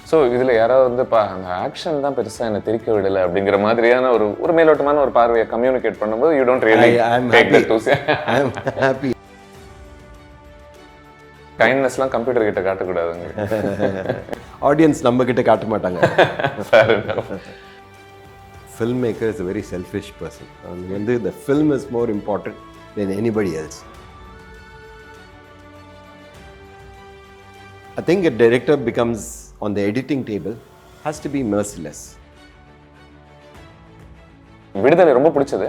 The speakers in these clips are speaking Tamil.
ஸோ இதில் யாராவது வந்து அந்த ஆக்ஷன் தான் பெருசாக என்னை திரிக்க விடலை அப்படிங்கிற மாதிரியான ஒரு மேலோட்டமான ஒரு பார்வையை கம்யூனிகேட் பண்ணும்போது you don't really take that to say I am happy. கைண்ட்னஸ்லாம் கம்ப்யூட்டர் கிட்ட காட்டக்கூடாதுங்க. ஆடியன்ஸ் நம்ம கிட்ட காட்ட மாட்டாங்க. Filmmaker is a very selfish person. And the film is more important than anybody else. I think a director becomes, on the editing table, has to be merciless. விடுதலை ரொம்ப பிடிச்சது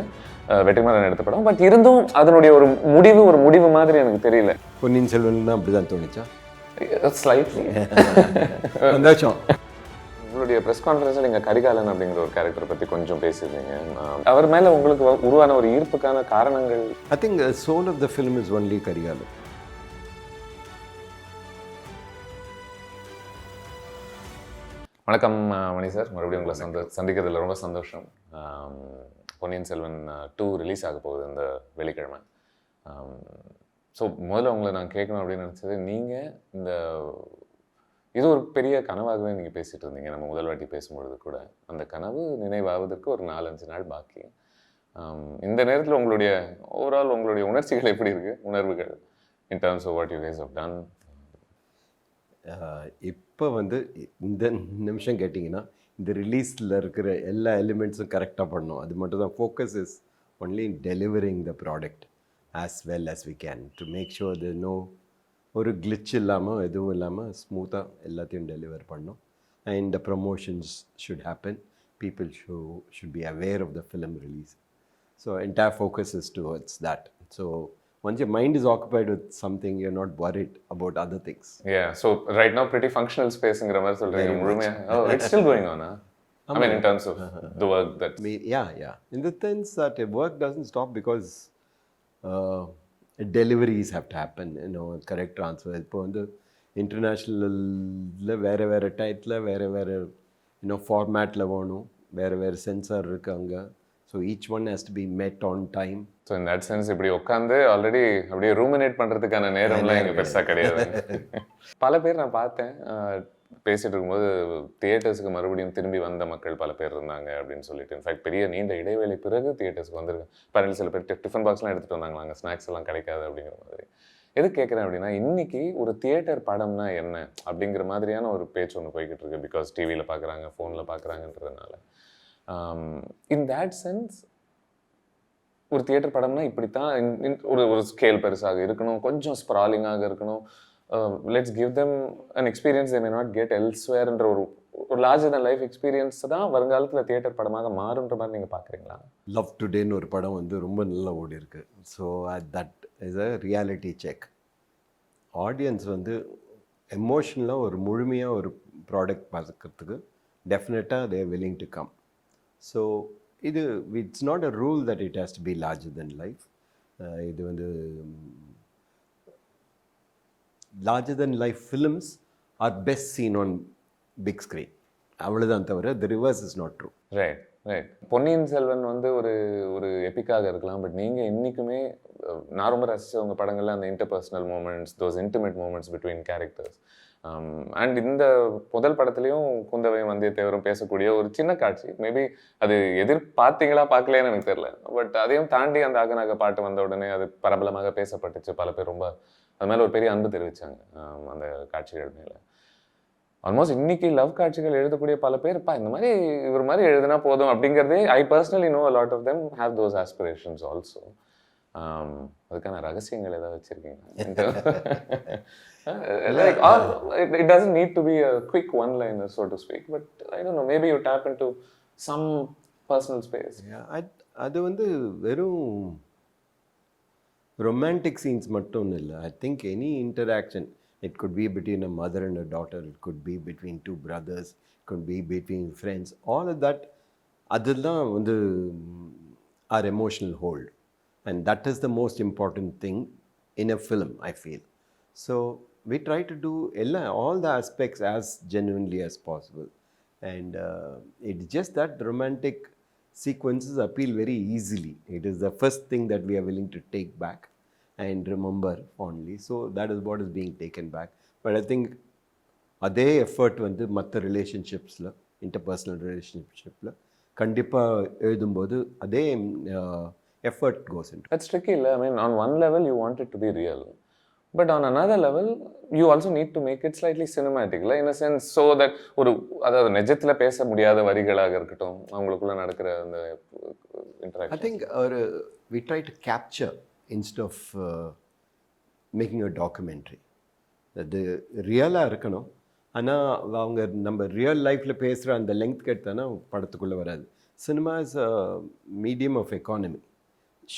வெற்றிமாறன் எடுத்த படம். பட் இருந்தும் அதனுடைய ஒரு முடிவு மாதிரி எனக்கு தெரியல. பொன்னியின் செல்வன் அப்படிதான் தோணுச்சா? ஸ்லைட்லி. சந்தோஷம். உங்களுடைய ப்ரெஸ் கான்ஃபரன்ஸில் நீங்கள் கரிகாலன் அப்படிங்கிற ஒரு கேரக்டரை பற்றி கொஞ்சம் பேசியிருந்தீங்க. அவர் மேலே உங்களுக்கு உருவான ஒரு ஈர்ப்புக்கான காரணங்கள்? I think the soul of the film is only Karikalan. வணக்கம் மணி சார், மறுபடியும் உங்களை சந்திக்கிறதுல ரொம்ப சந்தோஷம். பொன்னியின் செல்வன் 2 ரிலீஸ் ஆக போகுது இந்த வெள்ளிக்கிழமை. ஸோ முதல்ல உங்களை நான் கேட்கணும் அப்படின்னு நினச்சது, நீங்கள் இது ஒரு பெரிய கனவாகவே நீங்கள் பேசிகிட்டு இருந்தீங்க நம்ம முதல் வாட்டி பேசும்பொழுது கூட. அந்த கனவு நினைவாவதற்கு ஒரு 4-5 நாள் பாக்கி. இந்த நேரத்தில் உங்களுடைய ஓவரால் உங்களுடைய உணர்ச்சிகள் எப்படி இருக்குது, உணர்வுகள் in terms of what you guys have done? இப்போ இந்த நிமிஷம் கேட்டிங்கன்னா இந்த ரிலீஸில் இருக்கிற எல்லா எலிமெண்ட்ஸும் கரெக்டாக பண்ணணும். அது மட்டும் தான் focus is only in delivering the product as well as we can to make sure to no ஒரு கிளிச் இல்லாமல் எதுவும் இல்லாமல் ஸ்மூத்தாக எல்லாத்தையும் டெலிவர் பண்ணோம். And the promotions should happen. People should be aware of the film release. So entire focus is towards that. So once your mind is occupied with something, you're not worried about other things. Yeah, so right now pretty functional space ingra mari solreenga mulumiya. Oh, it's still going on, huh? I mean in terms of the work that yeah, in the sense that work doesn't stop because deliveries have to happen, correct transfer. Ipo international la vera title vera format la vonu vera sensor irukanga. So each one has to be met on time. So in that sense இப்படி உட்காந்து ஆல்ரெடி அப்படியே ரூமினேட் பண்ணுறதுக்கான நேரம்லாம் எனக்கு பெருசாக கிடையாது. பல பேர் நான் பார்த்தேன் பேசிகிட்டு இருக்கும்போது, தியேட்டர்ஸுக்கு மறுபடியும் திரும்பி வந்த மக்கள் பல பேர் இருந்தாங்க அப்படின்னு சொல்லிட்டு. இன்ஃபேக்ட் பெரிய நீண்ட இடைவேளை பிறகு தியேட்டர்ஸுக்கு வந்திருக்கேன். பாருங்கள், சில பேர் டிஃபன் பாக்ஸ்லாம் எடுத்துகிட்டு வந்தாங்களா, அங்கே ஸ்நாக்ஸ் எல்லாம் கிடைக்காது அப்படிங்கிற மாதிரி. எது கேட்குறேன் அப்படின்னா, இன்றைக்கி ஒரு தியேட்டர் படம்னா என்ன அப்படிங்கிற மாதிரியான ஒரு பேச்சு ஒன்று போய்கிட்டு இருக்கு. பிகாஸ் டிவியில் பார்க்குறாங்க, ஃபோனில் பார்க்குறாங்கன்றதுனால. இன் தேட் சென்ஸ் ஒரு தியேட்டர் படம்னா இப்படித்தான், ஒரு ஸ்கேல் பெருசாக இருக்கணும், கொஞ்சம் ஸ்ப்ராலிங்காக இருக்கணும், let's give them an experience they may not get எல்ஸ்வேர்ன்ற ஒரு லார்ஜர் தன் லைஃப் எக்ஸ்பீரியன்ஸ் தான் வருங்காலத்தில் தியேட்டர் படமாக மாறுன்ற மாதிரி நீங்கள் பார்க்குறீங்களா? லவ் டுடேன்னு ஒரு படம் ரொம்ப நல்லா ஓடி இருக்கு. So that is a reality check. Audience எமோஷனலாக ஒரு முழுமையாக ஒரு ப்ராடக்ட் பார்க்கறதுக்கு டெஃபினட்டாக they are willing to come. So it's not a rule that it has to be larger than life. Larger than life films are best seen on big screen. அவ்வளோதான் தவிர the reverse is not true. Right. Ponniyin Selvan ஒரு எபிக்காக இருக்கலாம். பட் நீங்கள் இன்றைக்குமே நான் ரொம்ப ரசித்த உங்கள் படங்களில் அந்த interpersonal moments, those intimate moments between characters. And இந்த முதல் படத்துலையும் குந்தவையும் வந்தியத்தேவரும் பேசக்கூடிய ஒரு சின்ன காட்சி, மேபி அது எதிர்பார்த்தீங்களா பார்க்கலன்னு எனக்கு தெரியல. பட் அதையும் தாண்டி அந்த அகநாக பாட்டு வந்த உடனே அது பிரபலமாக பேசப்பட்டுச்சு. பல பேர் ரொம்ப அது மேலே ஒரு பெரிய அன்பு தெரிவித்தாங்க அந்த காட்சிகள் மேலே. ஆல்மோஸ்ட் இன்னைக்கு லவ் காட்சிகள் எழுதக்கூடிய பல பேர் இந்த மாதிரி இவர் மாதிரி எழுதினா போதும் அப்படிங்கிறதே, I personally know a lot of them have those aspirations also. அதுக்கான ரகசியங்கள் ஏதாவது வச்சிருக்கீங்க? Like it doesn't need to be a quick one-liner, so to speak, but I don't know, maybe you tap into some personal space. Yeah, அது வெறும் romantic scenes மட்டும் இல்லை. I think any interaction, it could be between a mother and a daughter, it could be between two brothers, it could be between friends, all of that அதெல்லாம் our emotional hold, and that is the most important thing in a film, I feel. So we try to do all the aspects as genuinely as possible, and it's just that romantic sequences appeal very easily. It is the first thing that we are willing to take back and remember fondly. So that is what is being taken back. But I think அதே எஃபர்ட் வந்து மற்ற ரிலேஷன்ஷிப்ஸில் இன்டர்பர்சனல் ரிலேஷன்ஷிப்பில் கண்டிப்பாக எழுதும்போது அதே effort goes into. That's tricky. I mean, on one level, you want it to be real. But on another level, you also need to make it slightly cinematic, in a sense, so that ஒரு அதாவது நிஜத்தில் பேச முடியாத வரிகளாக இருக்கட்டும், அவங்களுக்குள்ள நடக்கிற அந்த interaction. I think we try to capture instead of making a documentary. அது ரியலாக இருக்கணும். ஆனால் அவங்க நம்ம ரியல் லைஃப்பில் பேசுகிற அந்த லெங்க் கேட்டானா படத்துக்குள்ளே வராது. Cinema is a medium of economy.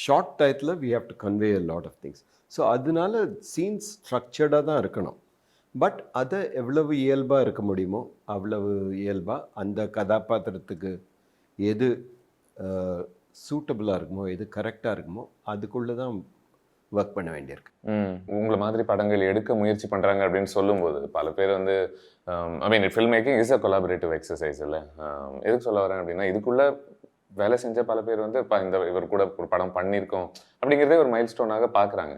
Short டயத்தில் we have to convey a lot of things. So அதனால சீன்ஸ் ஸ்ட்ரக்சர்டாக தான் இருக்கணும். பட் அதை எவ்வளவு இயல்பாக இருக்க முடியுமோ அவ்வளவு இயல்பாக அந்த கதாபாத்திரத்துக்கு எது சூட்டபுளாக இருக்குமோ எது கரெக்டாக இருக்குமோ அதுக்குள்ளே தான் ஒர்க் பண்ண வேண்டியிருக்கு. உங்களை மாதிரி படங்கள் எடுக்க முயற்சி பண்ணுறாங்க அப்படின்னு சொல்லும்போது பல பேர் வந்து I mean film making is a collaborative exercise இல்லை. எதுக்கு சொல்ல வரேன் அப்படின்னா இதுக்குள்ளே வேலை செஞ்ச பல பேர் வந்து இப்போ இவர் கூட ஒரு படம் பண்ணியிருக்கோம் அப்படிங்கிறதே ஒரு மைல் ஸ்டோனாக பார்க்குறாங்க.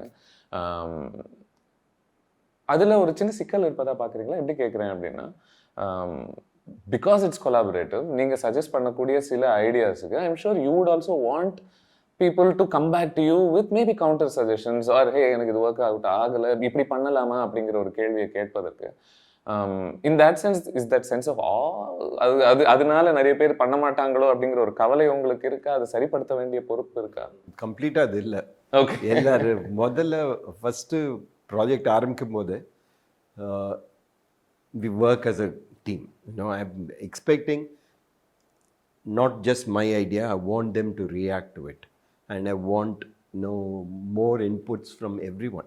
அதில் ஒரு சின்ன சிக்கல் இருப்பதாக பார்க்குறீங்களா? எப்படி கேட்குறேன் அப்படின்னா பிகாஸ் இட்ஸ் கொலாபரேட்டிவ் நீங்கள் சஜஸ்ட் பண்ணக்கூடிய சில ஐடியாஸுக்கு I am sure you would also want people to come back to you with maybe counter suggestions or hey எனக்கு இது ஒர்க் அவுட் ஆகலை இப்படி பண்ணலாமா அப்படிங்கிற ஒரு கேள்வியை கேட்பதற்கு in that sense is that sense of அது அதனால நிறைய பேர் பண்ண மாட்டாங்களோ அப்படிங்கிற ஒரு கவலை உங்களுக்கு இருக்கா? அதை சரிப்படுத்த வேண்டிய பொறுப்பு இருக்கா? கம்ப்ளீட்டாக அது இல்லை. ஓகே, எல்லாரும் முதல்ல ஃபஸ்ட்டு ப்ராஜெக்ட் ஆரம்பிக்கும் போது we work as a team. I'm expecting not just my idea, I want them to react to it. And I want more inputs from everyone.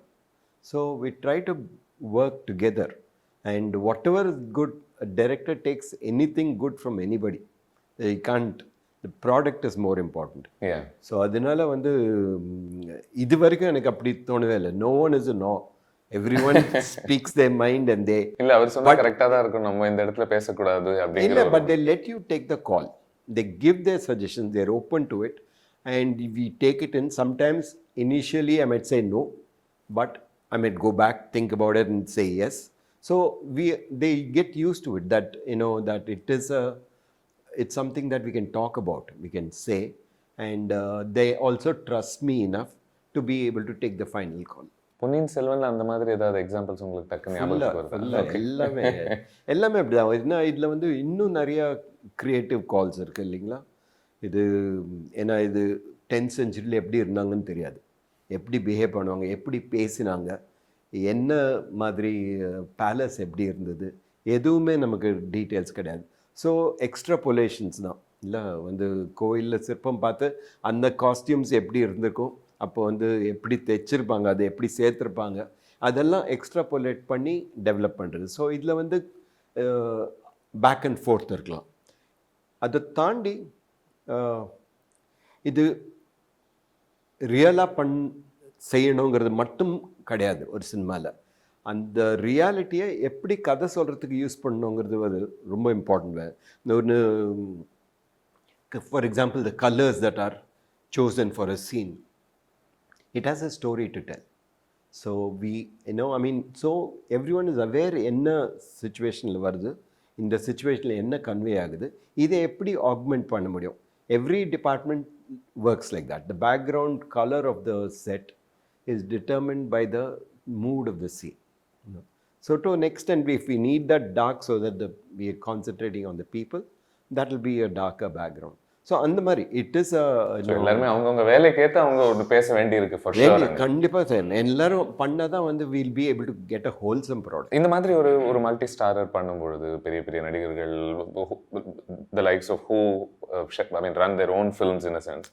So we try to work together. And whatever is good, a director takes anything good from anybody. He can't. The product is more important. yeah. So அதனால வந்து இது வரைக்கும் எனக்கு அப்படி தோணவே இல்லை. No one is a no. Everyone speaks their mind and they. இல்லை அவர் சொன்னா கரெக்டாக தான் இருக்கும், நம்ம இந்த இடத்துல பேசக்கூடாது அப்படிங்கிற. இல்லை, but they let you take the call. They give their suggestions. They're open to it. And we take it in. Sometimes initially I might say no, but I might go back, think about it and say yes. So they get used to it, that that it's something that we can talk about, we can say, and they also trust me enough to be able to take the final call. பொன்னியின் செல்வன்ல அந்த மாதிரி ஏதாவது எக்ஸாம்பிள்ஸ் உங்களுக்கு டக்குன்னு ஞாபகம் வருதா? எல்லாமே அப்படிதான். ஏன்னா இதில் வந்து இன்னும் நிறையா க்ரியேட்டிவ் கால்ஸ் இருக்குது இல்லைங்களா? இது ஏன்னா இது 10th century எப்படி இருந்தாங்கன்னு தெரியாது, எப்படி பிஹேவ் பண்ணுவாங்க, எப்படி பேசினாங்க, என்ன மாதிரி பேலஸ் எப்படி இருந்தது, எதுவுமே நமக்கு டீட்டெயில்ஸ் கிடையாது. ஸோ எக்ஸ்ட்ராபொலேஷன்ஸ் தான் இல்லை. வந்து கோயிலில் சிற்பம் பார்த்து அந்த காஸ்டியூம்ஸ் எப்படி இருந்திருக்கும், அப்போ வந்து எப்படி தைச்சிருப்பாங்க, அதை எப்படி சேர்த்துருப்பாங்க, அதெல்லாம் எக்ஸ்ட்ராபொலேட் பண்ணி டெவலப் பண்ணுறது. ஸோ இதில் வந்து பேக் அண்ட் ஃபோர்த் இருக்கலாம். அதை தாண்டி இது ரியலாக செய்யணுங்கிறது மட்டும் கிடையாது ஒரு சினிமாவில். அந்த ரியாலிட்டியை எப்படி கதை சொல்கிறதுக்கு யூஸ் பண்ணணுங்கிறது அது ரொம்ப இம்பார்ட்டன்ட். ஒன்று for example the colours that R chosen for a scene, it has a story to tell. So so everyone is aware என்ன சுச்சுவேஷனில் வருது, இந்த சுச்சுவேஷனில் என்ன கன்வே ஆகுது, இதை எப்படி ஆக்மெண்ட் பண்ண முடியும். Every department works like that. The background color of the set is determined by the mood of the scene. So to an extent, if we need that dark so that we are concentrating on the people, that will be a darker background. So அந்த மாதிரி இட் இஸ் எல்லாருமே அவங்கவுங்க வேலைக்கேற்ற அவங்க ஒன்று பேச வேண்டியிருக்கு. கண்டிப்பாக சார், எல்லாரும் பண்ணால் தான் வந்து will be able to get a wholesome product. இந்த மாதிரி ஒரு மல்டி ஸ்டாரர் பண்ணும்பொழுது பெரிய பெரிய நடிகர்கள் the likes of who I mean run their own films in a sense,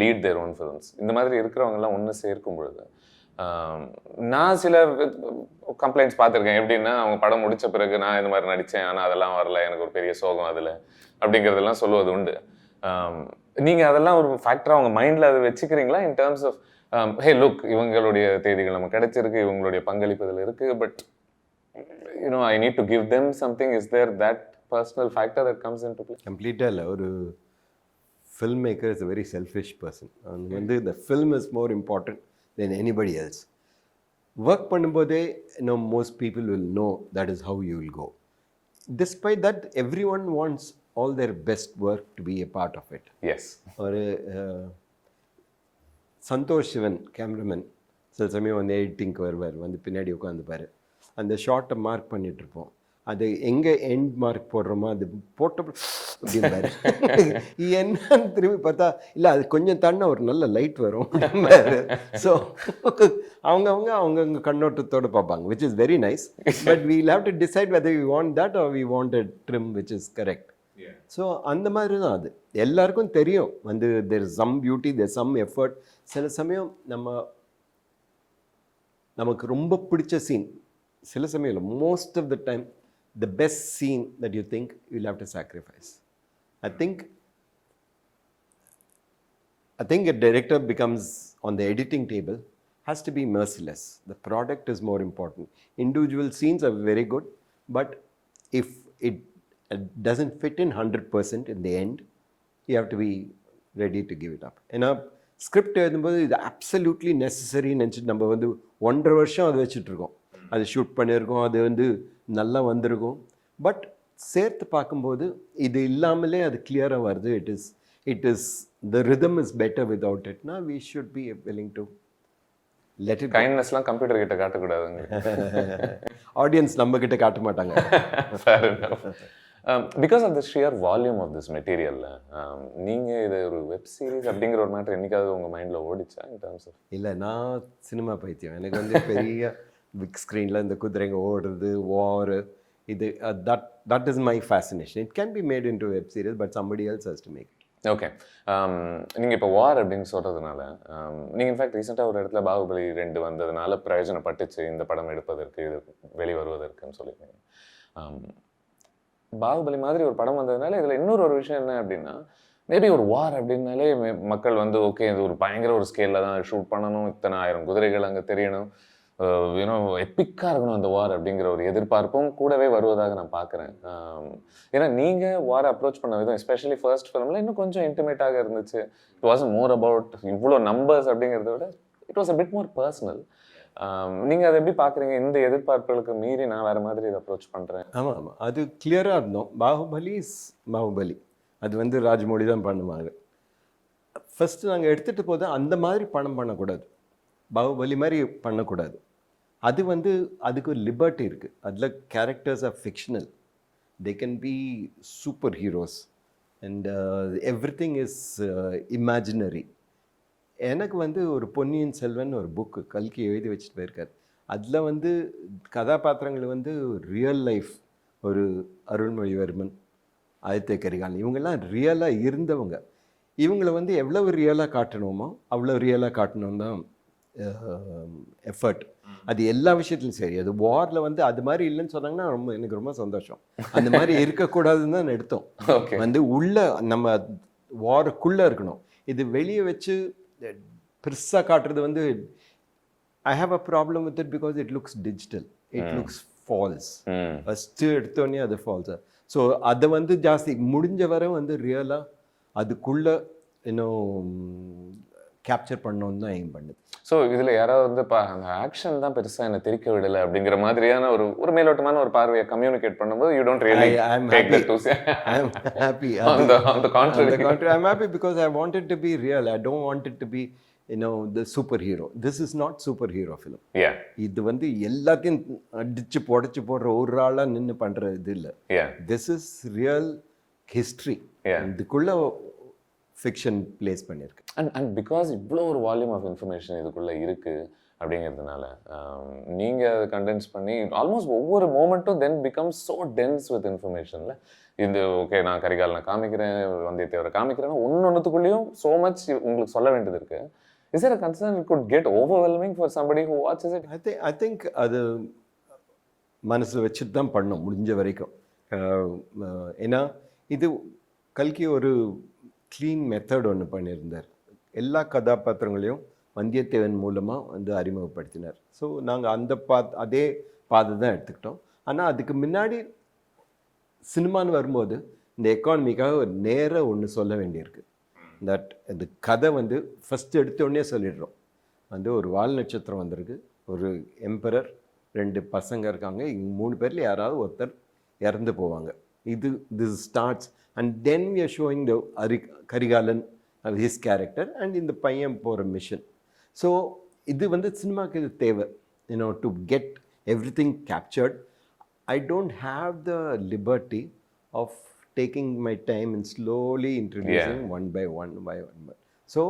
lead their own films, இந்த மாதிரி இருக்கிறவங்கலாம் ஒன்று சேர்க்கும் பொழுது நான் சில கம்ப்ளைண்ட்ஸ் பார்த்துருக்கேன். எப்படின்னா அவங்க படம் முடித்த பிறகு நான் இந்த மாதிரி நடித்தேன் ஆனால் அதெல்லாம் வரல, எனக்கு ஒரு பெரிய சோகம் அதில் அப்படிங்கிறதெல்லாம் சொல்லுவது உண்டு. நீங்கள் அதெல்லாம் ஒரு ஃபேக்டராக உங்கள் மைண்டில் அதை வச்சுக்கிறீங்களா in terms of hey look இவங்களுடைய தேதிகள் நமக்கு கிடைச்சிருக்கு, இவங்களுடைய பங்களிப்பு இதில் இருக்குது, but I need to give them something. Is there that personal factor that comes into play? கம்ப்ளீட்டாக இல்லை. ஒரு filmmaker is a very selfish person. And வந்து the film is more important than anybody else. Work பண்ணும்போதே most people will know that is how you will go. Despite that, everyone wants all their best work to be a part of it. Yes. ஒரு சந்தோஷ் சிவன் கேமராமேன் சில சமயம் வந்து எடிட்டிங்க்கு வருவார், வந்து பின்னாடி உட்காந்துப்பார். அந்த ஷார்ட்டை மார்க் பண்ணிகிட்ருப்போம். அது எங்கே எண்ட் மார்க் போடுறோமோ அது போட்ட அப்படிம்பாரு. என்னன்னு திரும்பி பார்த்தா இல்லை அது கொஞ்சம் தாண்டினா ஒரு நல்ல லைட் வரும் அப்படிம்பாரு. ஸோ அவங்கவுங்க கண்ணோட்டத்தோடு பார்ப்பாங்க, which is very nice. But we'll have to decide whether we want that or we want a trim which is correct. So அந்த மாதிரி தான் அது எல்லாருக்கும் தெரியும். வந்து there is some beauty, there some effort. சில சமயம் நமக்கு ரொம்ப பிடிச்ச சீன் சில சமயம் இல்லை, most of the time the best scene that you think you'll have to sacrifice. I think a director becomes on the editing table has to be merciless. The product is more important. Individual scenes are very good, but if it doesn't fit in 100% in the end, you have to be ready to give it up. ஏன்னா ஸ்கிரிப்ட் எழுதும்போது இது அப்சல்யூட்லி நெசசரின்னு நினச்சிட்டு நம்ம வந்து 1.5 வருஷம் அதை வச்சுட்ருக்கோம். அது ஷூட் பண்ணியிருக்கோம், அது வந்து நல்லா வந்திருக்கும். பட் சேர்த்து பார்க்கும்போது இது இல்லாமலே அது கிளியராக வருது. It is the rhythm is better without இட்னா we should be willing to let it. கைண்ட்னஸ்லாம் கம்ப்யூட்டர் கிட்ட காட்டக்கூடாதுங்க. ஆடியன்ஸ் நம்ம கிட்ட காட்ட மாட்டாங்க. Because of the sheer volume of this மெட்டீரியல்ல நீங்கள் இது ஒரு வெப் சீரிஸ் அப்படிங்கிற ஒரு மேட்டர் என்னைக்காவது உங்கள் மைண்டில் ஓடிச்சா இன் டர்ம்ஸ் ஆஃப்? இல்லை, நான் சினிமா பைத்தியம். எனக்கு வந்து பெரிய பிக் ஸ்க்ரீனில் இந்த குதிரைங்க ஓடுறது, வார், இது that is my fascination. It can be made into web series, but somebody else has to make it. Okay, நீங்கள் இப்போ வார் அப்படின்னு சொல்கிறதுனால நீங்கள் இன்ஃபேக்ட் ரீசெண்டாக ஒரு இடத்துல பாகுபலி 2 வந்ததுனால பிரயோஜனப்பட்டுச்சு இந்த படம் எடுப்பதற்கு, இது வெளிவருவதற்குன்னு சொல்லியிருக்கீங்க. பாகுபலி மாதிரி ஒரு படம் வந்ததுனால இதில் இன்னொரு விஷயம் என்ன அப்படின்னா, மேபி ஒரு வார் அப்படின்னாலே மக்கள் வந்து ஓகே இது ஒரு பயங்கர ஒரு ஸ்கேலில் தான் ஷூட் பண்ணணும், இத்தனை 1000 குதிரைகள் அங்கே தெரியணும், யூனோ எப்பிக்காக இருக்கணும் அந்த வார் அப்படிங்கிற ஒரு எதிர்பார்ப்பும் கூடவே வருவதாக நான் பார்க்குறேன். ஏன்னா நீங்கள் வாரை அப்ரோச் பண்ண விதம் எஸ்பெஷலி ஃபர்ஸ்ட் ஃபிலிமில் இன்னும் கொஞ்சம் இன்டிமேட்டாக இருந்துச்சு. இட் வாஸ் மோர் அபவுட் இவ்வளோ நம்பர்ஸ் அப்படிங்கிறத விட it was a bit more personal. நீங்கள் அதை எப்படி பார்க்குறீங்க? இந்த எதிர்பார்ப்புகளுக்கு மீறி நான் வேறு மாதிரி இதை அப்ரோச் பண்ணுறேன். ஆமாம் ஆமாம், அது கிளியராக இருந்தோம். பாகுபலி அது வந்து ராஜமௌழி தான் பண்ணுவாங்க. ஃபஸ்ட்டு நாங்கள் எடுத்துகிட்டு போது அந்த மாதிரி படம் பண்ணக்கூடாது, பாகுபலி மாதிரி பண்ணக்கூடாது. அது வந்து அதுக்கு ஒரு லிபர்ட்டி இருக்குது. அதில் characters are fictional, they can be super heroes and every thing is imaginary. எனக்கு வந்து ஒரு பொன்னியின் செல்வன் ஒரு புக்கு கல்கி எழுதி வச்சுட்டு போயிருக்கார். அதில் வந்து கதாபாத்திரங்கள் வந்து ரியல் லைஃப், ஒரு அருள்மொழிவர்மன், ஆதித்ய கரிகாலன், இவங்கெல்லாம் ரியலாக இருந்தவங்க. இவங்களை வந்து எவ்வளவு ரியலாக காட்டணுமோ அவ்வளோ ரியலாக காட்டணும் தான் எஃபர்ட். அது எல்லா விஷயத்துலையும் சரி. அது வாரில் வந்து அது மாதிரி இல்லைன்னு சொன்னாங்கன்னா எனக்கு ரொம்ப சந்தோஷம். அந்த மாதிரி இருக்கக்கூடாதுன்னு தான் எடுத்தோம். வந்து உள்ள நம்ம வாருக்குள்ளே இருக்கணும். இது வெளியே வச்சு பெருசாக காட்டுறது வந்து I have a problem with it because it looks digital, it looks false. First எடுத்தோடனே அது ஃபால்ஸாக. ஸோ அதை வந்து ஜாஸ்தி முடிஞ்ச வரை வந்து ரியலாக அதுக்குள்ளே இன்னும் கேப்சர் பண்ணணுன்னு தான் எய்ம் பண்ணுது. ஸோ இதில் யாராவது வந்து அந்த ஆக்ஷன் தான் பெருசாக என்னை தெரிக்க விடலை அப்படிங்கிற மாதிரியான ஒரு மேலோட்டமான ஒரு பார்வையை கம்யூனிகேட் பண்ணும்போது you don't really take that to say. I am happy. On the contrary, I'm happy because I want it to be real. I don't want it to be, the superhero. This is not superhero film. Yeah. இது வந்து எல்லாத்தையும் அடிச்சு புடைச்சு போடுற ஒரு ஆளாக நின்று பண்ணுற இது இல்லை. This is real history. இதுக்குள்ள ஃபிக்ஷன் பிளேஸ் பண்ணியிருக்கு. அண்ட் பிகாஸ் இவ்வளோ ஒரு வால்யூம் ஆஃப் இன்ஃபர்மேஷன் இதுக்குள்ளே இருக்குது அப்படிங்கிறதுனால நீங்கள் அதை கண்டென்ஸ் பண்ணி ஆல்மோஸ்ட் ஒவ்வொரு மூமெண்ட்டும் தென் பிகம்ஸ் ஸோ டென்ஸ் வித் இன்ஃபர்மேஷனில். இந்த ஓகே நான் கரிகாலனை காமிக்கிறேன், வந்தியத்தேவரை காமிக்கிறேன்னா ஒன்றுத்துக்குள்ளேயும் ஸோ மச் உங்களுக்கு சொல்ல வேண்டியது இருக்குது. Is there a concern it could get overwhelming for somebody who watches it? I think அது மனசில் வச்சுட்டு தான் பண்ணோம் முடிஞ்ச வரைக்கும். ஏன்னா இது கல்கி ஒரு க்ளீன் மெத்தட் ஒன்று பண்ணியிருந்தார். எல்லா கதாபாத்திரங்களையும் வந்தியத்தேவன் மூலமாக வந்து அறிமுகப்படுத்தினார். ஸோ நாங்கள் அந்த அதே பாதை தான் எடுத்துக்கிட்டோம். ஆனால் அதுக்கு முன்னாடி சினிமான்னு வரும்போது இந்த எக்கானமிக்காக ஒரு நேராக ஒன்று சொல்ல வேண்டியிருக்கு. தட் இந்த கதை வந்து ஃபஸ்ட்டு எடுத்தோடனே சொல்லிடுறோம். வந்து ஒரு வால் நட்சத்திரம் வந்திருக்கு, ஒரு எம்பரர், 2 பசங்க இருக்காங்க. இங்க 3 பேர்ல யாராவது ஒருத்தர் இறந்து போவாங்க. This starts and then we are showing the Karikalan his character and இந்த பையன் போகிற மிஷன். ஸோ இது வந்து சினிமாவுக்கு இது தேவை. To get everything captured. I don't have the liberty of taking my time and slowly introducing one by one. So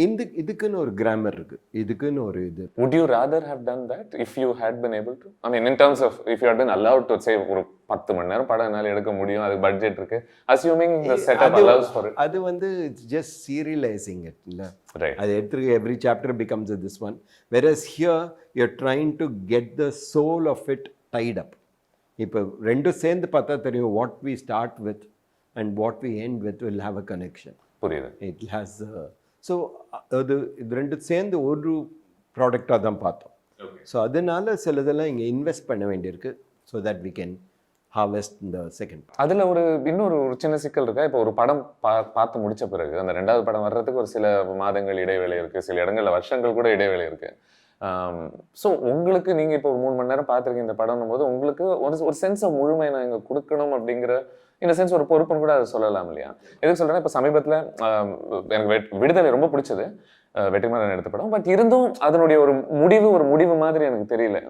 இதுக்குன்னு ஒரு கிராமர் இருக்கு, இதுக்குன்னு ஒரு இது. Would you rather have done that if you had been able to? I mean, in terms of if you had been allowed to say ஒரு 10 மணி நேரம் படம் என்னால எடுக்க முடியும், அது பட்ஜெட் இருக்கு, assuming the setup allows for it. அது வந்து just serializing it இல்ல. Right. அது எடுத்து every chapter becomes this one. Whereas here you're trying to get the soul of it tied up. இப்போ ரெண்டும் சேர்ந்து பார்த்தா தெரியும், what we start with and what we end with will have a connection. புரியுது. இட் ஹாஸ் ஸோ இது ரெண்டு சேர்ந்து ஒரு ப்ராடக்டாக தான் பார்த்தோம். ஸோ அதனால சிலதெல்லாம் இங்கே இன்வெஸ்ட் பண்ண வேண்டியிருக்கு so that we can harvest இந்த செகண்ட். அதில் இன்னொரு சின்ன சிக்கல் இருக்கா? இப்போ ஒரு படம் பார்த்து முடிச்ச பிறகு அந்த 2வது படம் வர்றதுக்கு ஒரு சில மாதங்கள் இடைவேளை இருக்குது, சில இடங்களில் வருஷங்கள் கூட இடைவேளை இருக்குது. ஸோ உங்களுக்கு நீங்கள் இப்போ ஒரு 3 மணி நேரம் பார்த்துருக்கீங்க இந்த படம்னும் போது உங்களுக்கு ஒரு சென்ஸ் ஆஃப் முழுமை நான் இங்கே கொடுக்கணும் அப்படிங்கிற இந்த சென்ஸ் ஒரு பொறுப்புன்னு கூட அதை சொல்லலாம் இல்லையா? எதுக்கு சொல்கிறேன்னா, இப்போ சமீபத்தில் எனக்கு விடுதலை ரொம்ப பிடிச்சது, வெற்றிமாறன் எடுத்த படம். பட் இருந்தும் அதனுடைய ஒரு முடிவு மாதிரி எனக்கு தெரியல.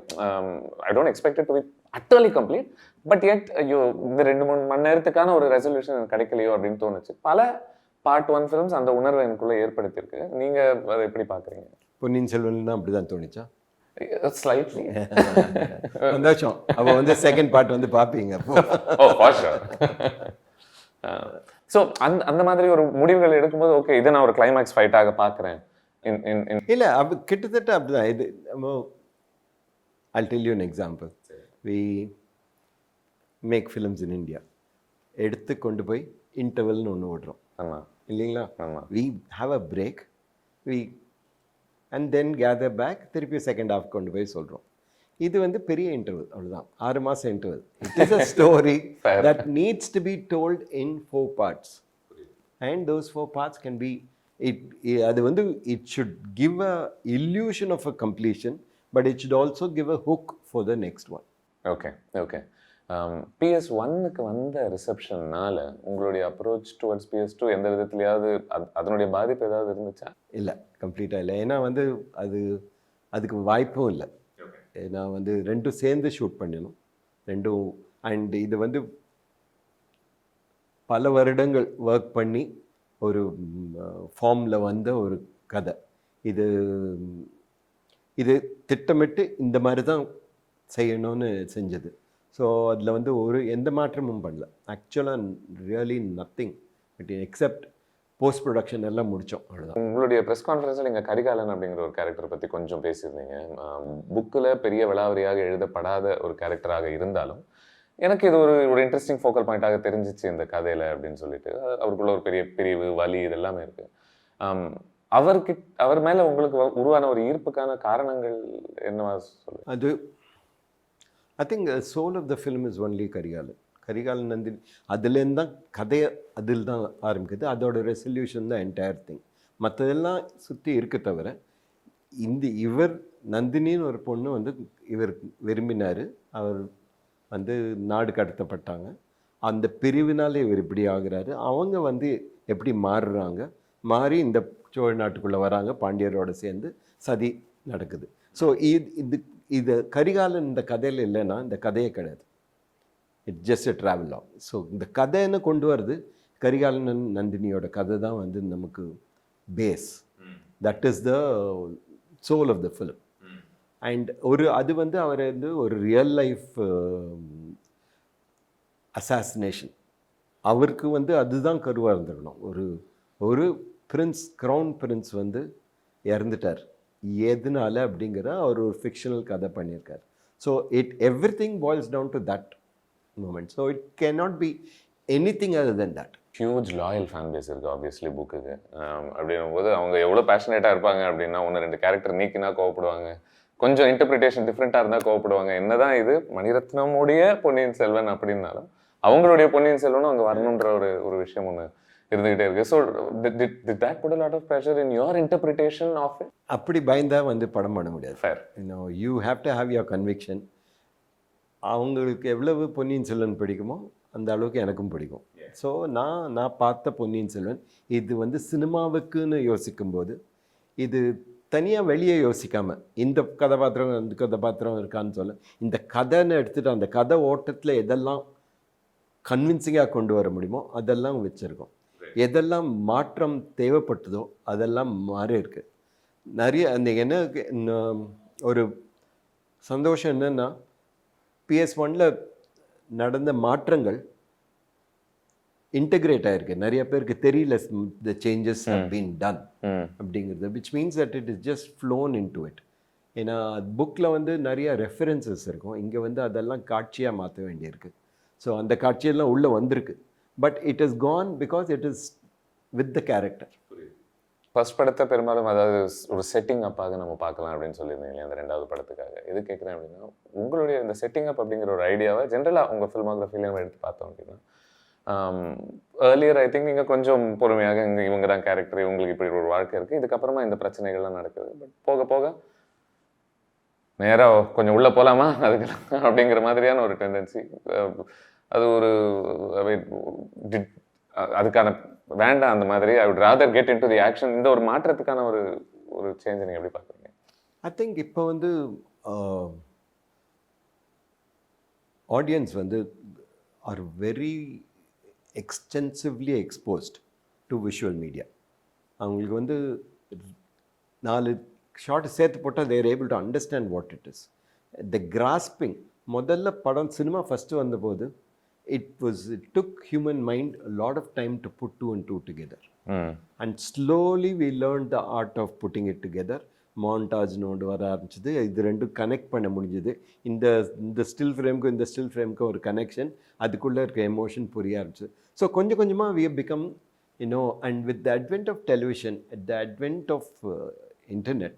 I don't expect to be utterly complete. But at ஐயோ இந்த 2-3 மணி நேரத்துக்கான ஒரு ரெசல்யூஷன் எனக்கு கிடைக்கலையோ அப்படின்னு தோணுச்சு. பல பார்ட் 1 ஃபிலிம்ஸ் அந்த உணர்வை எனக்குள்ளே ஏற்படுத்தியிருக்கு. நீங்கள் அதை எப்படி பார்க்குறீங்க? பொன்னியின் செல்வன் தான் அப்படிதான் தோணுச்சா? ஸ்லைட்லி. சந்தோஷம். அப்போ வந்து செகண்ட் பார்ட் வந்து பார்ப்பீங்க. ஸோ அந்த மாதிரி ஒரு முடிவுகள் எடுக்கும்போது ஓகே இதை நான் ஒரு கிளைமேக்ஸ் ஃபைட்டாக பார்க்குறேன். இல்லை அப்போ கிட்டத்தட்ட அப்படிதான் இது. I'll tell you an example. We make films in India. எடுத்து கொண்டு போய் இன்டர்வல்னு ஒன்று விடுறோம். ஆமாம் இல்லைங்களா? ஆமாம். We have a break. and then gather back, திருப்பி செகண்ட் ஹாஃப் கொண்டு போய் சொல்கிறோம். இது வந்து பெரிய இன்டர்வல், அவ்வளோதான், 6 மாதம் interval. It is a story that needs to be told in 4 parts. And those 4 parts can be அது வந்து it should give a illusion of a completion, but it should also give a hook for the next one. Okay okay. PS1க்கு வந்த ரிசப்ஷன்னால உங்களுடைய அப்ரோச் டுவர்ட்ஸ் PS2 எந்த விதத்துலையாவது அதனுடைய பாதிப்பு ஏதாவது இருந்துச்சா? இல்லை, கம்ப்ளீட்டாக இல்லை. ஏன்னா வந்து அதுக்கு வாய்ப்பும் இல்லை. ஏன்னா வந்து ரெண்டும் சேர்ந்து ஷூட் பண்ணணும், ரெண்டும். அண்ட் இது வந்து பல வருடங்கள் ஒர்க் பண்ணி ஒரு ஃபார்மில் வந்த ஒரு கதை. இது திட்டமிட்டு இந்த மாதிரி தான் செய்யணும்னு செஞ்சது. ஸோ அதில் வந்து எந்த மாற்றமும் பண்ணல. ஆக்சுவலாக really nothing but accept post production எல்லாம் முடித்தோம், அவ்வளோதான். உங்களுடைய ப்ரெஸ் கான்ஃபரன்ஸில் நீங்கள் கரிகாலன் அப்படிங்கிற ஒரு கேரக்டரை பற்றி கொஞ்சம் பேசியிருந்தீங்க. புக்கில் பெரிய விலாவரியாக எழுதப்படாத ஒரு கேரக்டராக இருந்தாலும் எனக்கு இது ஒரு இன்ட்ரெஸ்டிங் ஃபோக்கல் பாயிண்ட்டாக தெரிஞ்சிச்சு இந்த கதையில் அப்படின்னு சொல்லிட்டு. அவருக்குள்ள ஒரு பெரிய பிரிவு, வலி, இதெல்லாமே இருக்குது. அவர் மேலே உங்களுக்கு உருவான ஒரு ஈர்ப்புக்கான காரணங்கள் என்னவா சொல்லுங்கள்? அது I think soul of the film is only Karikalan Nandini. அதுலேருந்து தான் கதையை அதில் தான் ஆரம்பிக்குது. அதோட ரெசல்யூஷன் தான் என்டையர் திங். மற்றதெல்லாம் சுற்றி இருக்க தவிர இவர் நந்தினின்னு ஒரு பொண்ணு வந்து இவர் விரும்பினார். அவர் வந்து நாடு கடத்தப்பட்டாங்க. அந்த பிரிவினாலே இவர் இப்படி ஆகுறாரு. அவங்க வந்து எப்படி மாறி இந்த சோழ நாட்டுக்குள்ளே வராங்க. பாண்டியரோடு சேர்ந்து சதி நடக்குது. ஸோ இது கரிகாலன் இந்த கதையில் இல்லைன்னா இந்த கதையே கிடையாது. இட்ஸ் ஜஸ்ட் எ ட்ராவல் ஆகும். ஸோ இந்த கதைன்னு கொண்டு வருது கரிகாலன் நந்தினியோட கதை தான் வந்து நமக்கு base. That is the soul of the film. And அது வந்து அவர் வந்து ஒரு ரியல் லைஃப் அசாசினேஷன். அவருக்கு வந்து அதுதான் கருவாக இருந்திருக்கணும். ஒரு க்ரௌன் பிரின்ஸ் வந்து இறந்துட்டார். எதுனால அப்படிங்கிற அவர் ஒரு ஃபிக்ஷனல் கதை பண்ணியிருக்கார். So everything boils down to that moment. So it cannot be anything other than that. Huge loyal fan base இருக்குது ஆப்வியஸ்லி புக்குக்கு. அப்படின்னும் போது அவங்க எவ்வளோ பேஷனேட்டாக இருப்பாங்க அப்படின்னா 1-2 கேரக்டர் நீக்கினா கோவப்படுவாங்க, கொஞ்சம் இன்டர்பிரிட்டேஷன் டிஃப்ரெண்ட்டாக இருந்தால் கோவப்படுவாங்க. என்னதான் இது மணிரத்னமுடைய பொன்னியின் செல்வன் அப்படின்னாலும் அவங்களுடைய பொன்னியின் செல்வனும் அங்கே வரணுன்ற ஒரு விஷயம் ஒன்று இருந்துகிட்டே இருக்கு. So did that put a lot of pressure in your interpretation of it? அப்படி பயந்தா வந்து படம் பண்ண முடியாது. Fair. You have to have your conviction. அவங்களுக்கு எவ்வளவு பொன்னியின் செல்வன் பிடிக்குமோ அந்த அளவுக்கு எனக்கும் பிடிக்கும். ஸோ நான் பார்த்த பொன்னியின் செல்வன் இது வந்து சினிமாவுக்குன்னு யோசிக்கும்போது இது தனியாக வெளியே யோசிக்காமல் இந்த கதாபாத்திரம் அந்த கதாபாத்திரம் இருக்கான்னு சொல்ல, இந்த கதைன்னு எடுத்துகிட்டு அந்த கதை ஓட்டத்தில் எதெல்லாம் கன்வின்சிங்காக கொண்டு வர முடியுமோ அதெல்லாம் வச்சுருக்கோம். எதெல்லாம் மாற்றம் தேவைப்பட்டதோ அதெல்லாம் மாறி இருக்கு. நிறைய அந்த என்ன ஒரு சந்தோஷம் என்னென்னா, PS1 நடந்த மாற்றங்கள் இன்டகிரேட் ஆகிருக்கு. நிறைய பேருக்கு தெரியல the changes have been done அப்படிங்கிறது, which means that it is just flown into it. ஏன்னா புக்கில் வந்து நிறைய ரெஃபரன்சஸ் இருக்கும், இங்கே வந்து அதெல்லாம் காட்சியாக மாற்ற வேண்டியிருக்கு. ஸோ அந்த காட்சியெல்லாம் உள்ளே வந்திருக்கு, but it is gone because it is with the character. First படத்தை பெரும்பாலும் அதாவது ஒரு செட்டிங் அப்பாக நம்ம பார்க்கலாம் அப்படின்னு சொல்லியிருந்தீங்க அந்த ரெண்டாவது படத்துக்காக. எது கேட்குறேன் அப்படின்னா, உங்களுடைய இந்த செட்டிங் அப் அப்படிங்கிற ஒரு ஐடியாவை ஜென்ரலாக உங்கள் ஃபில்மோகிராஃபிலையும் எடுத்து பார்த்தோம் அப்படின்னா, ஏர்லியர் ஐ திங்க் நீங்கள் கொஞ்சம் பொறுமையாக இவங்க தான் கேரக்டர், இவங்களுக்கு இப்படி ஒரு வாழ்க்கை இருக்குது, இதுக்கப்புறமா இந்த பிரச்சனைகள்லாம் நடக்குது, பட் போக போக நேராக கொஞ்சம் உள்ளே போகலாமா அதுக்கு அப்படிங்கிற மாதிரியான ஒரு டெண்டன்சி, அது ஒரு அதுக்கான வேண்டாம் அந்த மாதிரி I would rather get into the action. இந்த ஒரு மாற்றத்துக்கான ஒரு சேஞ்ச் நீங்கள் எப்படி பார்க்குறீங்க? ஐ திங்க் இப்போ வந்து ஆடியன்ஸ் வந்து are very extensively exposed to visual media. அவங்களுக்கு வந்து 4 ஷார்ட் சேர்த்து போட்டால் they're able to understand what it is. The grasping முதல்ல படம் சினிமா ஃபஸ்ட்டு வந்தபோது it took human mind a lot of time to put 2 and 2 together. And slowly we learned the art of putting it together. montage node வர ஆரம்பிச்சது, இது ரெண்டும் கனெக்ட் பண்ண முடிஞ்சது. இந்த ஸ்டில் ஃப்ரேமுக்கும் இந்த ஸ்டில் ஃப்ரேமுக்கும் ஒரு கனெக்ஷன், அதுக்குள்ளே இருக்க எமோஷன் புரிய ஆரம்பிச்சது. ஸோ கொஞ்சம் கொஞ்சமாக we have become, and with the advent of television, at the advent of internet,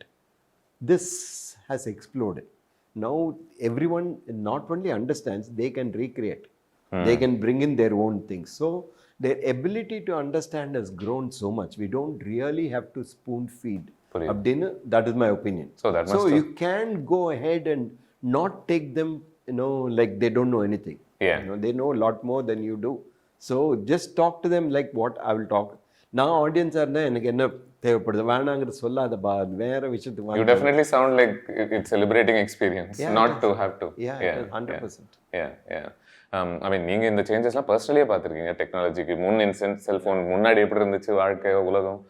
this has exploded. Now everyone not only understands, they can recreate. They can bring in their own things. So their ability to understand has grown so much. We don't really have to spoon feed. That is my opinion. So you can go ahead and not take them, like they don't know anything. They know a lot more than you do. So just talk to them like what I will talk. Now audience are எனக்கு என்ன தேவைப்படுது வேணாங்கிறது சொல்லாத பா, வேற விஷயத்துக்கு. You definitely sound like it's a liberating experience, not to have to. Yeah, 100%. Yeah. ஐ மீன் நீங்கள் இந்த சேஞ்சஸ்லாம் பர்சனலியே பார்த்துருக்கீங்க. டெக்னாலஜிக்கு முன் செல்ஃபோன் முன்னாடி எப்படி இருந்துச்சு வாழ்க்கை உலகம்.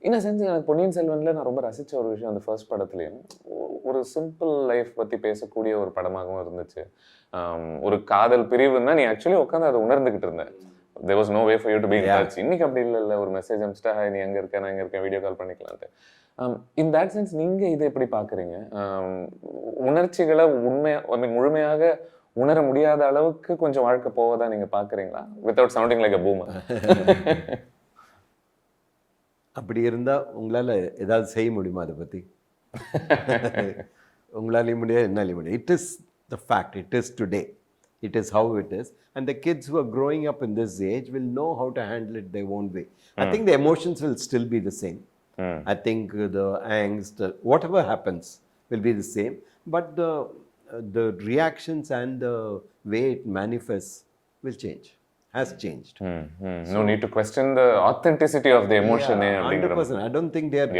இன்னும் செஞ்சு எனக்கு பொன்னியின் செல்வனில் நான் ரொம்ப ரசித்த ஒரு விஷயம், அந்த ஃபர்ஸ்ட் படத்துலேயும் ஒரு சிம்பிள் லைஃப் பற்றி பேசக்கூடிய ஒரு படமாகவும் இருந்துச்சு. ஒரு காதல் பிரிவுன்னா நீ ஆக்சுவலி உட்காந்து அதை உணர்ந்துக்கிட்டு இருந்தேன். there was no way for you to be in touch. இன்னைக்கு அப்படி இல்லை, ஒரு மெசேஜ் அனுப்பிச்சிட்டா நீ எங்கே இருக்க, நான் எங்கே இருக்கேன், வீடியோ கால் பண்ணிக்கலான்ட்டு. இன் தேட் சென்ஸ் நீங்கள் இதை எப்படி பார்க்குறீங்க? உணர்ச்சிகளை முழுமையாக உணர முடியாத அளவுக்கு கொஞ்சம் வாழ்க்கை போவதா நீங்க பாக்குறீங்களா? Without sounding like a boomer. அப்படி இருந்தா உங்களால ஏதாவது செய்ய முடியுமா அதை பத்தி? உங்களாலையும் முடியாது, என்னாலையும் முடியாது. It is the fact. It is today. It is how it is. And the kids who are growing up in this age will know how to handle it their own way. I think the emotions will still be the same. I think the angst, whatever happens will be the same. But the reactions and the way it manifests will change, has changed. No need to question the authenticity of the emotion. 100%. I don't think they are,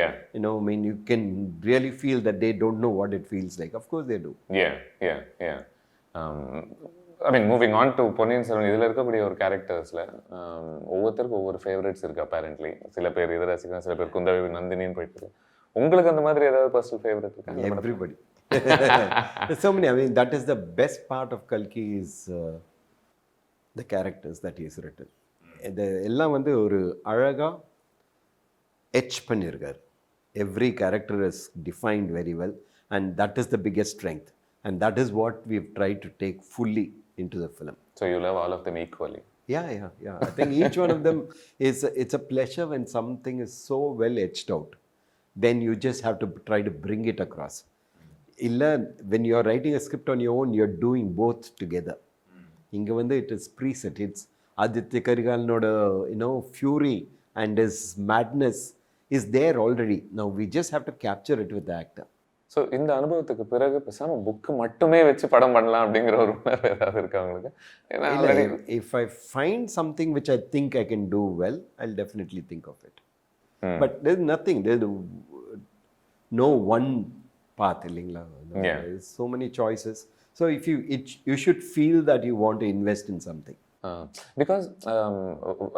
you can really feel that they don't know what it feels like. Of course they do. Yeah. I mean, moving on to Ponniyin Selvan, இதில் இருக்கக்கூடிய ஒரு கேரக்டர்ஸில் ஒவ்வொருத்தருக்கும் ஒவ்வொரு ஃபேவரட்ஸ் இருக்குது அப்பேரண்ட்லி. சில பேர் இதை ரசிக்கலாம், சில பேர் குந்தவை நந்தினின்னு போயிட்டு. உங்களுக்கு அந்த மாதிரி ஏதாவது பர்சனல் ஃபேவரட் இருக்கா? Everybody. There's so many. I mean, that is the best part of Kalki is the characters that he has written. எல்லாம் வந்து ஒரு அழகா எச் பண்ணியிருக்கார். Every character is defined very well, and that is the biggest strength, and that is what we've tried to take fully into the film. So you love all of them equally? Yeah. I think each one of them it's a pleasure when something is so well etched out. Then you just have to try to bring it across. இல்லை, when you are writing a script on your own, you are doing both together. இங்கே வந்து it is preset. It's Aditya Karigalanoda, fury and his madness is there already. Now we just have to capture it with the actor. So இந்த அனுபவத்துக்கு பிறகு பேசாமல் புக்கு மட்டுமே வச்சு படம் பண்ணலாம் அப்படிங்கிற ஒரு உணர்வு ஏதாவது இருக்கா உங்களுக்கு? ஏன்னா already If I find something which I think I can do well, I'll definitely think of it. But there's nothing, there's no one path, illingla. Yeah. There's so many choices. So if you should feel that you want to invest in something. Because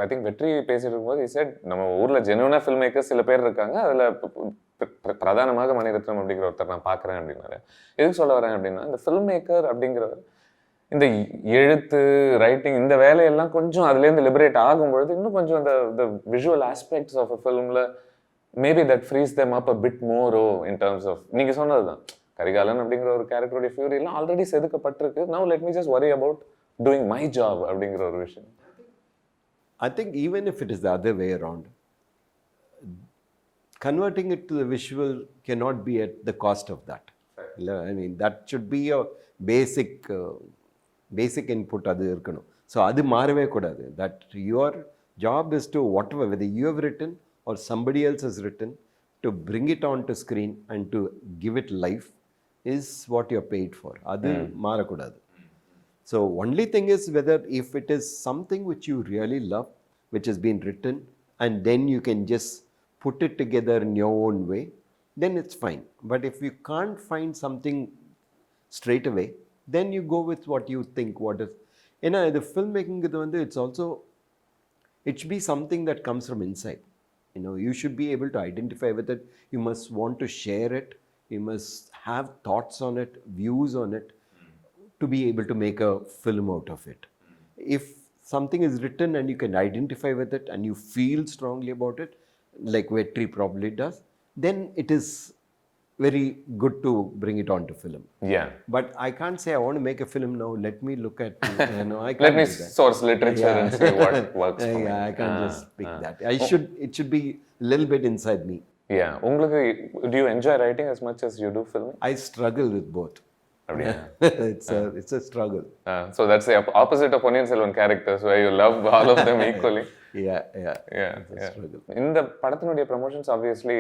I think வெற்றி பேசிட்டு இருக்கும்போது இசட் நம்ம ஊரில் ஜெனுவனாக ஃபில்ம் மேக்கர்ஸ் சில பேர் இருக்காங்க. அதில் பிரதானமாக மணிரத்னம் அப்படிங்கிற ஒருத்தர் நான் பார்க்குறேன் அப்படின்னாரு. எதுக்கு சொல்ல வரேன் அப்படின்னா, இந்த ஃபில்ம் மேக்கர் அப்படிங்கிறவர் இந்த எழுத்து ரைட்டிங் இந்த வேலையெல்லாம் கொஞ்சம் அதுலேருந்து லிபரேட் ஆகும்பொழுது இன்னும் கொஞ்சம் இந்த விஷுவல் ஆஸ்பெக்ட்ஸ் ஆஃப் அ ஃபிலிமில் maybe that freeze them up a bit more in terms of நீங்கள் சொன்னது தான் கரிகாலன் அப்படிங்கிற ஒரு கேரக்டருடைய ஃபியூரியெல்லாம் ஆல்ரெடி செதுக்கப்பட்டிருக்கு. Now let me just worry about doing my job அப்படிங்கிற ஒரு விஷயம். I think even if it is the other way around, converting it to the visual cannot be at the cost of that. I mean, that should be a basic input அது இருக்கணும். ஸோ அது மாறவே கூடாது. That your job is to whatever, whether you have written or somebody else has written, to bring it onto screen and to give it life is what you're paid for. அது மாறக்கூடாது. So only thing is whether if it is something which you really love, which has been written, and then you can just put it together in your own way, then it's fine. But if you can't find something straight away, then you go with what you think, what is. The filmmaking, it's also, it should be something that comes from inside. You should be able to identify with it. You must want to share it. You must have thoughts on it, views on it, to be able to make a film out of it. If something is written and you can identify with it and you feel strongly about it, like Vetri probably does, then it is very good to bring it onto film. Yeah. But I can't say I want to make a film now. Let me look at, I can't let me do that. source literature and see what works for me. I can't just pick that. It should be a little bit inside me. Yeah. உங்களுக்கு, do you enjoy writing as much as you do filming? I struggle with both. It's a struggle. So that's the opposite of Ponniyin Selvan characters, where you love all of them equally. Yeah. It's a struggle. இந்த படத்தினுடைய ப்ரமோஷன்ஸ் ஆப்வியஸ்லி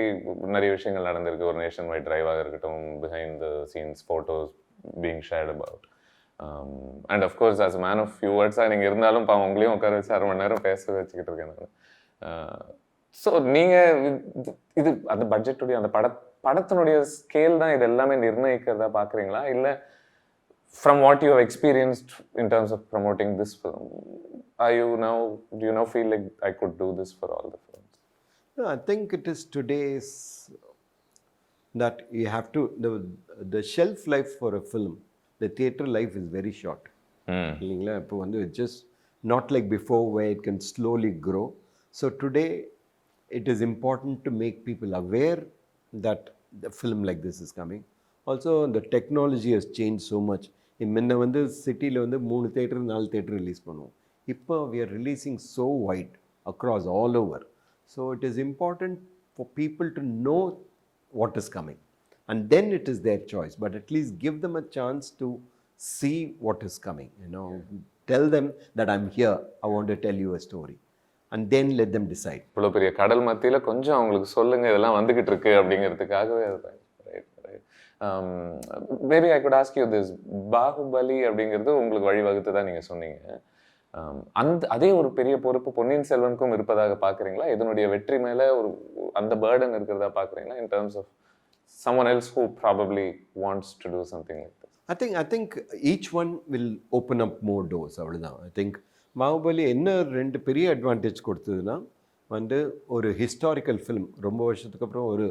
நிறைய விஷயங்கள் நடந்திருக்கு. ஒரு நேஷன் வைட் டிரைவாக இருக்கட்டும், behind the scenes photos being shared about, and of course as man of few வேர்ட்ஸாக நீங்கள் இருந்தாலும் உங்களையும் உட்கார வச்சு 1/2 மணி நேரம் பேச வச்சுக்கிட்டு இருக்கேன் நான். ஸோ நீங்கள் இது அந்த பட்ஜெட்டுடைய அந்த படத்தினுடைய ஸ்கேல் தான் இது எல்லாமே நிர்ணயிக்கிறதா பார்க்குறீங்களா? இல்லை from what you have experienced in terms of promoting this film, do you now feel like I could do this for all the films? No, I think it is today's that you have to, the shelf life for a film, the theatre life is very short. It's just not like before where it can slowly grow. So today it is important to make people aware that the film like this is coming. Also the technology has changed so much. முன்ன சிட்டியில் 3 theatre 4 theatre ரிலீஸ் பண்ணுவோம். இப்போ we are releasing so wide across all over. So it is important for people to know what is coming, and then it is their choice, but at least give them a chance to see what is coming. Tell them that I'm here, I want to tell you a story, and then let them decide. இவ்வளோ பெரிய கடல் மத்தியில் கொஞ்சம் அவங்களுக்கு சொல்லுங்க இதெல்லாம் வந்துகிட்டு இருக்கு அப்படிங்கிறதுக்காகவே அது. Maybe I could ask you this, Baahubali அப்படிங்கிறது உங்களுக்கு வழிவகுத்து தான் நீங்கள் சொன்னீங்க. அதே ஒரு பெரிய பொறுப்பு பொன்னியின் செல்வனுக்கும் இருப்பதாக பார்க்குறீங்களா? இதனுடைய வெற்றி மேலே அந்த பேர்டன் இருக்கிறதா பார்க்குறீங்களா? In terms of someone else who probably wants to do something like this. I think each one will open up more doors. அவ்வளோதான். I think பாகுபலி என்ன 2 பெரிய அட்வான்டேஜ் கொடுத்ததுன்னா, ஒரு ஹிஸ்டாரிக்கல் ஃபிலிம், ரொம்ப வருஷத்துக்கு அப்புறம் ஒரு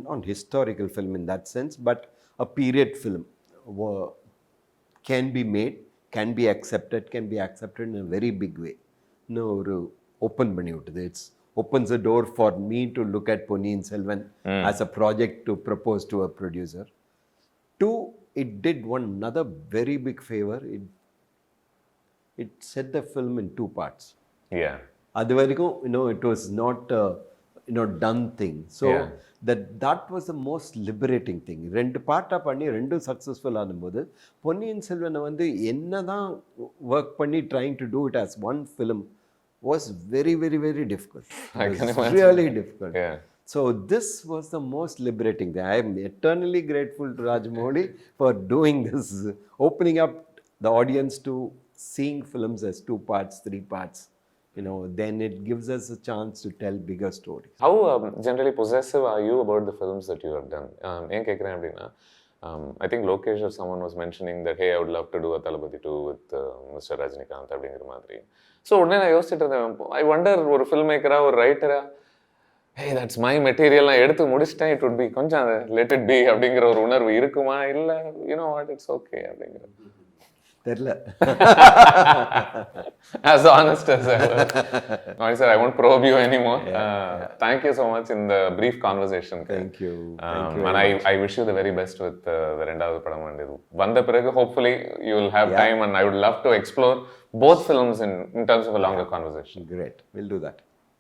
not historical film in that sense, but a period film can be made, can be accepted in a very big way. Open பண்ணி விட்டது. It opens the door for me to look at Ponniyin Selvan as a project to propose to a producer. 2, it did another very big favor. It set the film in 2 parts. Yeah. அது வரைக்கும் it was not done thing. So Yeah. that was the most liberating thing. ரெண்டு பாட்டா பண்ணி ரெண்டும் சக்ஸஸ்ஃபுல் ஆகும்போது பொன்னியின் செல்வனை வந்து என்னதான் ஒர்க் பண்ணி trying to do it as one film was very, very, very difficult. It was really difficult. Yeah. So this was the most liberating thing. I am eternally grateful to Rajamouli for doing this, opening up the audience to seeing films as 2 parts, 3 parts. Then it gives us a chance to tell bigger stories. How generally possessive are you about the films that you have done? ஏன் கேட்குறேன் அப்படின்னா, I think Lokesh or someone was mentioning that, hey, I would love to do a Thalapathy 2 with Mr. Rajinikanth அப்படிங்கிற மாதிரி. ஸோ உடனே நான் யோசிச்சுட்டு இருந்தேன், ஐ வண்டர் ஒரு ஃபில்ம் மேக்கரா ஒரு ரைட்டரா, ஹே தட்ஸ் மை மெட்டீரியல், நான் எடுத்து முடிச்சிட்டேன், இட் வுட் பி கொஞ்சம் லெட் இட் பி அப்படிங்கிற ஒரு உணர்வு இருக்குமா, இல்லை வாட் இட்ஸ் ஓகே அப்படிங்கிற தெரியல. As honest as ever. No, sir, I won't probe you anymore. Thank you so much in the brief conversation. Thank you. And I wish you the very best with the ரெண்டாவது படம். வந்த பிறகு hopefully you will have time, and I would love to explore both films in terms of a longer conversation. Great. We'll do that.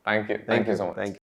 Thank you. Thank you so much. Thank you.